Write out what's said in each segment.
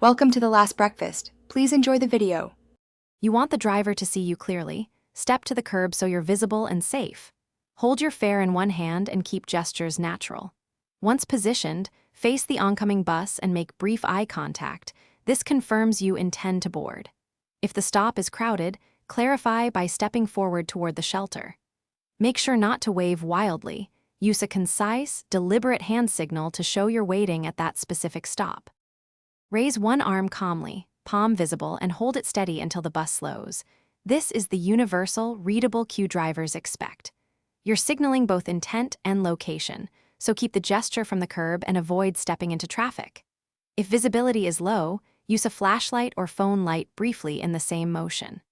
Welcome to the last breakfast. Please enjoy the video. You want the driver to see you clearly. Step to the curb so you're visible and safe. Hold your fare in one hand and keep gestures natural. Once positioned, face the oncoming bus and make brief eye contact. This confirms you intend to board. If the stop is crowded, clarify by stepping forward toward the shelter. Make sure not to wave wildly. Use a concise, deliberate hand signal to show you're waiting at that specific stop. Raise one arm calmly, palm visible, and hold it steady until the bus slows. This is the universal, readable cue drivers expect. You're signaling both intent and location, so keep the gesture from the curb and avoid stepping into traffic. If visibility is low, use a flashlight or phone light briefly in the same motion.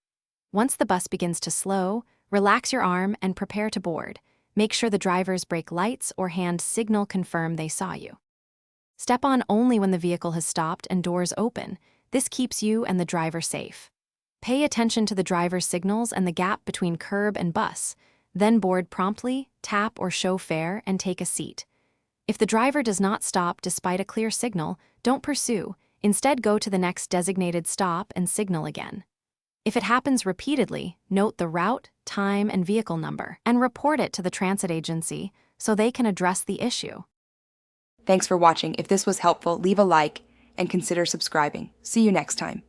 Once the bus begins to slow, relax your arm and prepare to board. Make sure the driver's brake lights or hand signal confirm they saw you. Step on only when the vehicle has stopped and doors open. This keeps you and the driver safe. Pay attention to the driver's signals and the gap between curb and bus. Then board promptly, tap or show fare, and take a seat. If the driver does not stop despite a clear signal, don't pursue. Instead, go to the next designated stop and signal again. If it happens repeatedly, note the route, time, and vehicle number, and report it to the transit agency so they can address the issue. Thanks for watching. If this was helpful, leave a like and consider subscribing. See you next time.